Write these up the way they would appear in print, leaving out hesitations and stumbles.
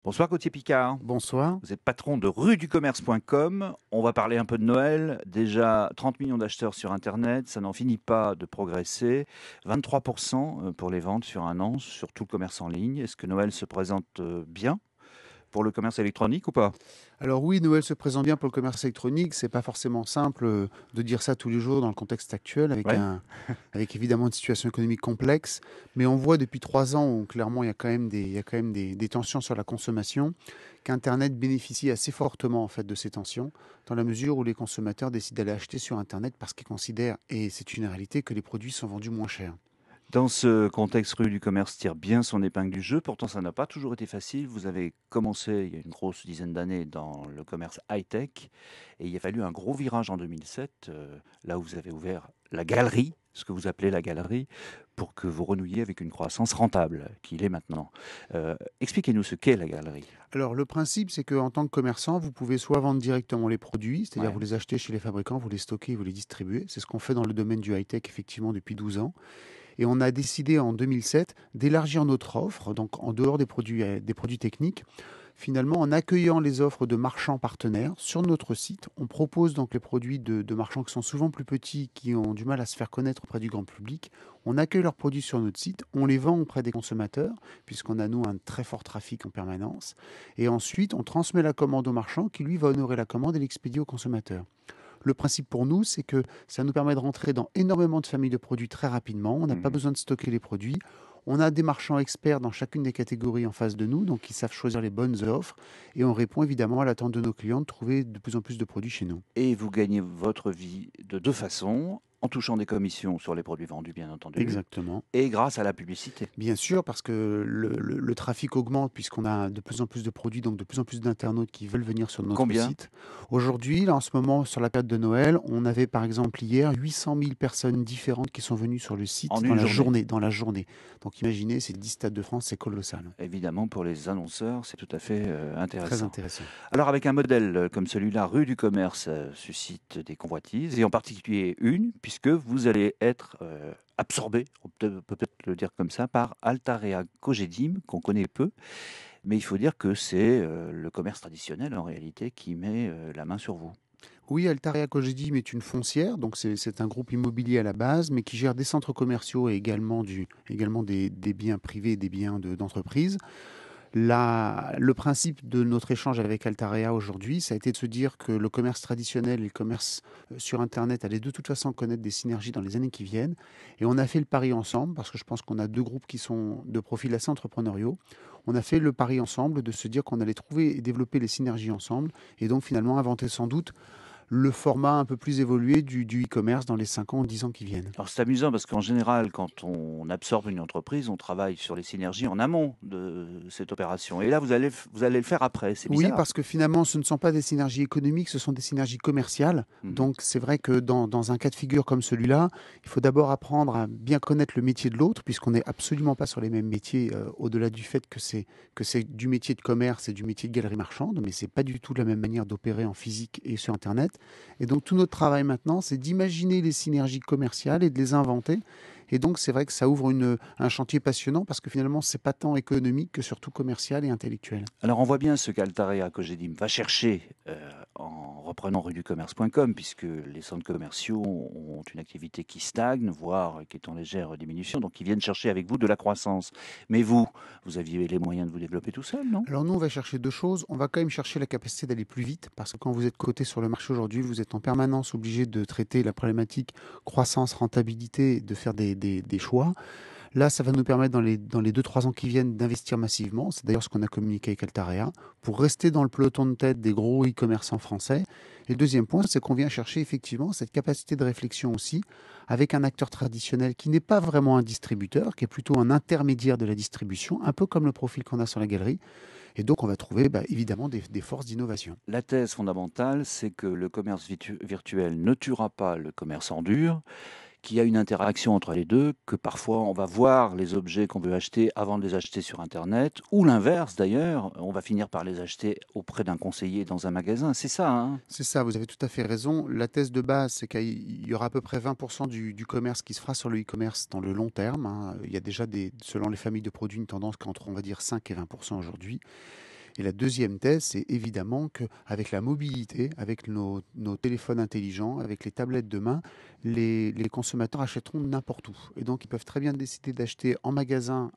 Bonsoir Gauthier Picard, Bonsoir. vous êtes patron de rueducommerce.com. On va parler un peu de Noël. Déjà 30 millions d'acheteurs sur Internet, ça n'en finit pas de progresser. 23% pour les ventes sur un an, sur tout le commerce en ligne. Est-ce que Noël se présente bien pour le commerce électronique ou pas? Alors oui, Noël se présente bien pour le commerce électronique. C'est pas forcément simple de dire ça tous les jours dans le contexte actuel, Ouais. avec évidemment une situation économique complexe. Mais on voit depuis 3 ans où clairement il y a quand même des tensions sur la consommation, qu'Internet bénéficie assez fortement en fait de ces tensions, dans la mesure où les consommateurs décident d'aller acheter sur Internet parce qu'ils considèrent, et c'est une réalité, que les produits sont vendus moins cher. Dans ce contexte, Rue du Commerce tire bien son épingle du jeu. Pourtant, ça n'a pas toujours été facile. Vous avez commencé il y a une grosse dizaine d'années dans le commerce high-tech et il a fallu un gros virage en 2007, là où vous avez ouvert la galerie, ce que vous appelez la galerie, pour que vous renouiez avec une croissance rentable, qu'il est maintenant. Expliquez-nous ce qu'est la galerie. Alors le principe, c'est qu'en tant que commerçant, vous pouvez soit vendre directement les produits, c'est-à-dire Ouais. vous les achetez chez les fabricants, vous les stockez, vous les distribuez. C'est ce qu'on fait dans le domaine du high-tech effectivement depuis 12 ans. Et on a décidé en 2007 d'élargir notre offre, donc en dehors des produits techniques. Finalement, en accueillant les offres de marchands partenaires sur notre site, on propose donc les produits de marchands qui sont souvent plus petits, qui ont du mal à se faire connaître auprès du grand public. On accueille leurs produits sur notre site, on les vend auprès des consommateurs, puisqu'on a nous un très fort trafic en permanence. Et ensuite, on transmet la commande au marchand qui lui va honorer la commande et l'expédier au consommateur. Le principe pour nous, c'est que ça nous permet de rentrer dans énormément de familles de produits très rapidement. On n'a pas Mhm. besoin de stocker les produits. On a des marchands experts dans chacune des catégories en face de nous, donc ils savent choisir les bonnes offres. Et on répond évidemment à l'attente de nos clients de trouver de plus en plus de produits chez nous. Et vous gagnez votre vie de deux façons, en touchant des commissions sur les produits vendus, bien entendu, Exactement. et grâce à la publicité. Bien sûr, parce que le trafic augmente puisqu'on a de plus en plus de produits, donc de plus en plus d'internautes qui veulent venir sur notre Combien? site. Aujourd'hui, là, en ce moment, sur la période de Noël, on avait par exemple hier 800 000 personnes différentes qui sont venues sur le En site dans une la journée. journée. Dans la journée. Donc imaginez, c'est 10 stades de France, c'est colossal. Évidemment, pour les annonceurs, c'est tout à fait Très intéressant. intéressant. Alors, avec un modèle comme celui-là, Rue du Commerce suscite des convoitises, et en particulier une, puisque vous allez être absorbé, on peut peut-être le dire comme ça, par Altarea Cogedim, qu'on connaît peu, mais il faut dire que c'est le commerce traditionnel, en réalité, qui met la main sur vous. Oui, Altaria Cogedim est une foncière, donc c'est un groupe immobilier à la base, mais qui gère des centres commerciaux et également des biens privés et des biens d'entreprise. Le principe de notre échange avec Altarea aujourd'hui, ça a été de se dire que le commerce traditionnel et le commerce sur Internet allaient de toute façon connaître des synergies dans les années qui viennent. Et on a fait le pari ensemble, parce que je pense qu'on a deux groupes qui sont de profils assez entrepreneuriaux. On a fait le pari ensemble de se dire qu'on allait trouver et développer les synergies ensemble, et donc finalement inventer sans doute le format un peu plus évolué du e-commerce dans les 5 ans ou 10 ans qui viennent. Alors c'est amusant parce qu'en général, quand on absorbe une entreprise, on travaille sur les synergies en amont de cette opération. Et là, vous allez le faire après. C'est Oui, bizarre. parce que finalement, ce ne sont pas des synergies économiques, ce sont des synergies commerciales. Mhm. Donc, c'est vrai que dans un cas de figure comme celui-là, il faut d'abord apprendre à bien connaître le métier de l'autre, puisqu'on n'est absolument pas sur les mêmes métiers, au-delà du fait que c'est du métier de commerce et du métier de galerie marchande, mais c'est pas du tout la même manière d'opérer en physique et sur Internet. Et donc, tout notre travail maintenant, c'est d'imaginer les synergies commerciales et de les inventer. Et donc, c'est vrai que ça ouvre un chantier passionnant parce que finalement, c'est pas tant économique que surtout commercial et intellectuel. Alors on voit bien ce qu'Altarea Cogedim va chercher en reprenant rueducommerce.com, puisque les centres commerciaux ont une activité qui stagne, voire qui est en légère diminution, donc ils viennent chercher avec vous de la croissance. Mais vous aviez les moyens de vous développer tout seul, non? Alors nous, on va chercher deux choses. On va quand même chercher la capacité d'aller plus vite, parce que quand vous êtes coté sur le marché aujourd'hui, vous êtes en permanence obligé de traiter la problématique croissance, rentabilité, de faire des choix. Là, ça va nous permettre dans les 2-3 ans qui viennent d'investir massivement. C'est d'ailleurs ce qu'on a communiqué avec Altarea, pour rester dans le peloton de tête des gros e-commerçants français. Et le deuxième point, c'est qu'on vient chercher effectivement cette capacité de réflexion aussi avec un acteur traditionnel qui n'est pas vraiment un distributeur, qui est plutôt un intermédiaire de la distribution, un peu comme le profil qu'on a sur la galerie. Et donc, on va trouver évidemment des forces d'innovation. La thèse fondamentale, c'est que le commerce virtuel ne tuera pas le commerce en dur, qu'il y a une interaction entre les deux, que parfois on va voir les objets qu'on veut acheter avant de les acheter sur Internet, ou l'inverse d'ailleurs, on va finir par les acheter auprès d'un conseiller dans un magasin. C'est ça, hein? C'est ça, vous avez tout à fait raison. La thèse de base, c'est qu'il y aura à peu près 20% du commerce qui se fera sur le e-commerce dans le long terme, hein. Il y a déjà, selon les familles de produits, une tendance qu'entre, on va dire, 5 et 20% aujourd'hui. Et la deuxième thèse, c'est évidemment qu'avec la mobilité, avec nos téléphones intelligents, avec les tablettes de main, les consommateurs achèteront n'importe où. Et donc, ils peuvent très bien décider d'acheter en magasin,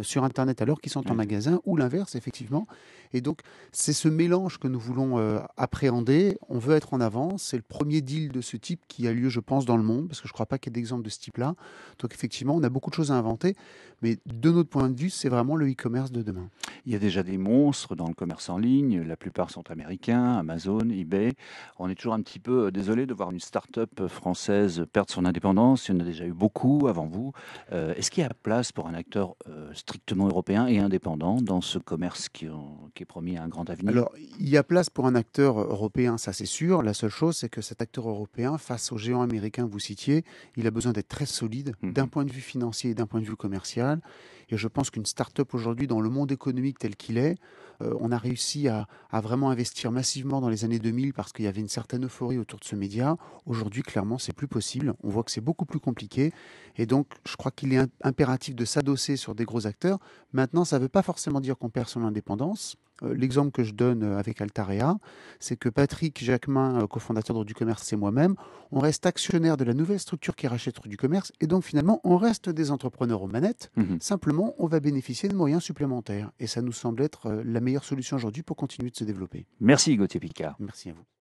sur Internet, alors qu'ils sont en Oui, magasin, ou l'inverse, effectivement. Et donc, c'est ce mélange que nous voulons appréhender. On veut être en avance. C'est le premier deal de ce type qui a lieu, je pense, dans le monde, parce que je ne crois pas qu'il y ait d'exemple de ce type-là. Donc, effectivement, on a beaucoup de choses à inventer. Mais de notre point de vue, c'est vraiment le e-commerce de demain. il y a déjà des monstres dans le commerce en ligne. La plupart sont américains, Amazon, eBay. On est toujours un petit peu désolé de voir une start-up française perdre son indépendance. Il y en a déjà eu beaucoup avant vous. Est-ce qu'il y a place pour un acteur strictement européen et indépendant dans ce commerce qui est promis à un grand avenir? Alors, il y a place pour un acteur européen, ça c'est sûr. La seule chose, c'est que cet acteur européen, face aux géants américains que vous citiez, il a besoin d'être très solide d'un Mhm. point de vue financier et d'un point de vue commercial. Et je pense qu'une start-up aujourd'hui, dans le monde économique tel qu'il est, on a réussi à vraiment investir massivement dans les années 2000 parce qu'il y avait une certaine euphorie autour de ce média. Aujourd'hui, clairement, c'est plus possible. On voit que c'est beaucoup plus compliqué. Et donc, je crois qu'il est impératif de s'adosser sur des gros acteurs. Maintenant, ça ne veut pas forcément dire qu'on perd son indépendance. L'exemple que je donne avec Altarea, c'est que Patrick Jacquemin, cofondateur du commerce, et moi-même, on reste actionnaire de la nouvelle structure qui rachète du commerce, et donc finalement, on reste des entrepreneurs aux manettes. Mhm. Simplement, on va bénéficier de moyens supplémentaires, et ça nous semble être la meilleure solution aujourd'hui pour continuer de se développer. Merci Gauthier Picard. Merci à vous.